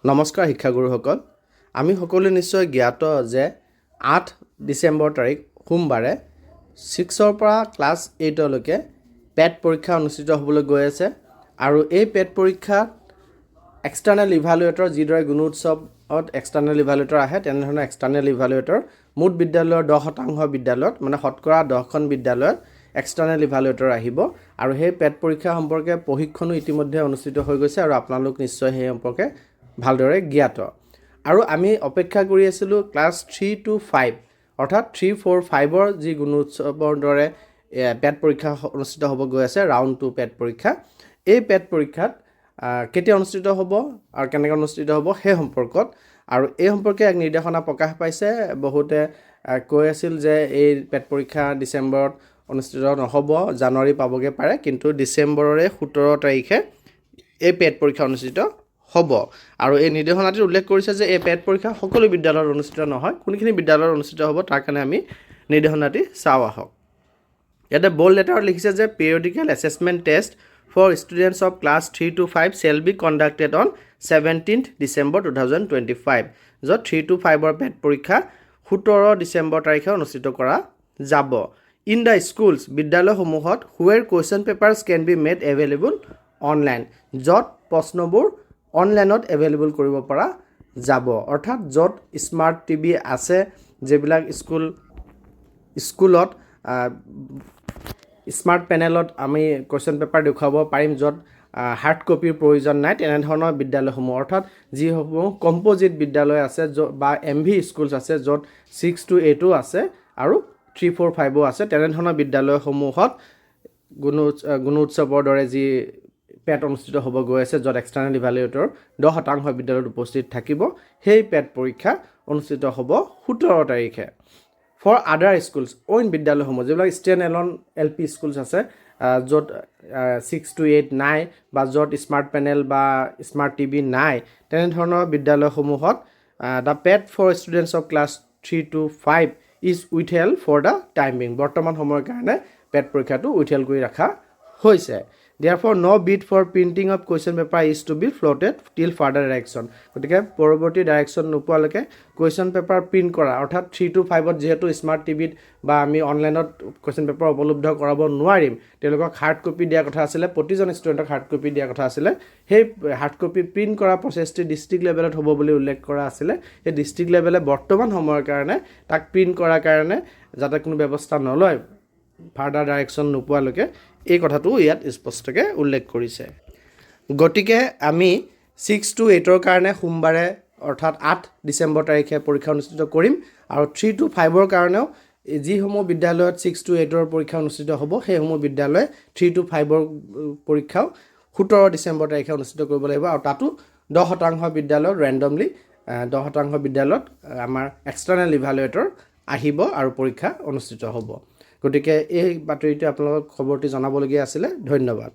নমস্কাৰ শিক্ষাগুৰুসকল আমি সকলোৱে নিশ্চয় জ্ঞাত যে 8 ডিসেম্বৰ তাৰিখ সোমবাৰে 6 পৰা ক্লাছ 8 লৈকে পেট পৰীক্ষা অনুষ্ঠিত হ'বলৈ গৈ আছে আৰু এই পেট পৰীক্ষা এক্সটাৰ্নেল ইভালুৱেটৰ যিদৰে গুণোৎসৱত এক্সটাৰ্নেল ইভালুৱেটৰ আহে তেনেধৰণৰ এক্সটাৰ্নেল ইভালুৱেটৰ মুঠ বিদ্যালয়ৰ 10% বিদ্যালয়ত মানে শতকৰা 10খন বিদ্যালয়ত এক্সটাৰ্নেল ইভালুৱেটৰ আহিব আৰু সেই পেট পৰীক্ষা সম্পৰ্কে প্ৰশিক্ষণো ইতিমধ্যে অনুষ্ঠিত হৈ গৈছে আৰু আপোনালোক নিশ্চয় সেই সম্পৰ্কে ভালদৰে জ্ঞাত আৰু আমি অপেক্ষা কৰি আছিলোঁ ক্লাছ 3 to 5 অৰ্থাৎ 3, 4, 5ৰ যি গুণোৎসৱৰ দৰে পেট পৰীক্ষা অনুষ্ঠিত হ'ব গৈ আছে ৰাউণ্ড 2 পেট পৰীক্ষা এই পেট পৰীক্ষাত কেতিয়া অনুষ্ঠিত হ'ব আৰু কেনেকৈ অনুষ্ঠিত হ'ব সেই সম্পৰ্কত আৰু এই সম্পৰ্কে এক নিৰ্দেশনা প্ৰকাশ পাইছে বহুতে কৈ আছিল যে এই পেট পৰীক্ষা ডিসেম্বৰত অনুষ্ঠিত নহ'ব জানুৱাৰী পাবগে পাৰে কিন্তু ডিসেম্বৰৰে 17 তাৰিখে এই পেট পৰীক্ষা অনুষ্ঠিত হ'ব আৰু এই নিৰ্দেশনাটোত উল্লেখ কৰিছে যে এই পেট পৰীক্ষা সকলো বিদ্যালয়ত অনুষ্ঠিত নহয় কোনখিনি বিদ্যালয়ত অনুষ্ঠিত হ'ব তাৰ কাৰণে আমি নিৰ্দেশনাটি চাওঁ আহক ইয়াতে বোল্ড লেটাৰত লিখিছে যে periodical assessment test for students of class 3 to 5 shall be conducted on 17th December 2025 য'ত 3 to 5ৰ পেট পৰীক্ষা 17 ডিসেম্বৰ তাৰিখে অনুষ্ঠিত কৰা যাব in the schools বিদ্যালয়সমূহত where question papers can be made available online য'ত প্ৰশ্নবোৰ অনলাইনত এভেইলেবল কৰিব পৰা যাব অৰ্থাৎ য'ত স্মাৰ্ট টিভি আছে যেবিলাক স্কুলত স্মাৰ্ট পেনেলত আমি কোৱেশ্চন পেপাৰ দেখুৱাব পাৰিম য'ত হাৰ্ড কপিৰ প্ৰয়োজন নাই তেনেধৰণৰ বিদ্যালয়সমূহ অৰ্থাৎ যিসমূহ কম্পোজিট বিদ্যালয় আছে বা এমভি স্কুলছ আছে য'ত 6 to 8ও আছে আৰু 3, 4, 5ও আছে তেনেধৰণৰ বিদ্যালয়সমূহত গুণোৎসৱৰ দৰে যি পেট অনুষ্ঠিত হ'ব গৈ আছে য'ত এক্সটাৰ্নেল ইভালুৱেটৰ 10% বিদ্যালয়ত উপস্থিত থাকিব সেই পেট পৰীক্ষা অনুষ্ঠিত হ'ব 17 তাৰিখে ফৰ আদাৰ স্কুলছ অইন বিদ্যালয়সমূহ যিবিলাক ষ্টেণ্ড এলন এলপি স্কুলছ আছে য'ত 6 to 8 নাই বা য'ত স্মাৰ্ট পেনেল বা স্মাৰ্ট টিভি নাই তেনেধৰণৰ বিদ্যালয়সমূহত the pet for students of class 3 to 5 is withheld for the time being বৰ্তমান সময়ৰ কাৰণে পেট পৰীক্ষাটো উইথহেল্ড কৰি ৰখা হৈছে Therefore, no bid for printing of question paper is to be floated till further direction. গতিকে পৰৱৰ্তী ডাইৰেকশ্যন নোপোৱালৈকে কুৱেশ্যন পেপাৰ প্ৰিণ্ট কৰা অৰ্থাৎ 3 to 5ত যেহেতু স্মাৰ্ট টিভিত বা আমি অনলাইনত কুৱেশ্যন পেপাৰ উপলব্ধ কৰাব নোৱাৰিম তেওঁলোকক হাৰ্ড কপি দিয়া কথা আছিলে প্ৰতিজন ষ্টুডেণ্টক হাৰ্ড কপি দিয়া কথা আছিলে সেই হাৰ্ড কপি প্ৰিণ্ট কৰা প্ৰচেছটি ডিষ্ট্ৰিক্ট লেভেলত হ'ব বুলি উল্লেখ কৰা আছিলে সেই ডিষ্ট্ৰিক্ট লেভেলে বৰ্তমান সময়ৰ কাৰণে তাক প্ৰিণ্ট কৰাৰ কাৰণে যাতে কোনো ব্যৱস্থা নলয় ফাৰ্ডাৰ ডাইৰেকশ্যন নোপোৱালৈকে এই কথাটো ইয়াত স্পষ্টকৈ উল্লেখ কৰিছে গতিকে আমি 6 to 8ৰ কাৰণে সোমবাৰে অৰ্থাৎ 8 ডিসেম্বৰ তাৰিখে পৰীক্ষা অনুষ্ঠিত কৰিম আৰু 3 to 5ৰ কাৰণেও যিসমূহ বিদ্যালয়ত 6 to 8ৰ পৰীক্ষা অনুষ্ঠিত হ'ব সেইসমূহ বিদ্যালয়ে 3 to 5ৰ পৰীক্ষাও 17 ডিসেম্বৰ তাৰিখে অনুষ্ঠিত কৰিব লাগিব আৰু তাতো 10% বিদ্যালয়ত ৰেণ্ডমলি 10% বিদ্যালয়ত আমাৰ এক্সটাৰ্নেল ইভালুৱেটৰ আহিব আৰু পৰীক্ষা অনুষ্ঠিত হ'ব গতিকে এই বাতৰিটো আপোনালোকক খবৰটি জনাবলগীয়া আছিলে ধন্যবাদ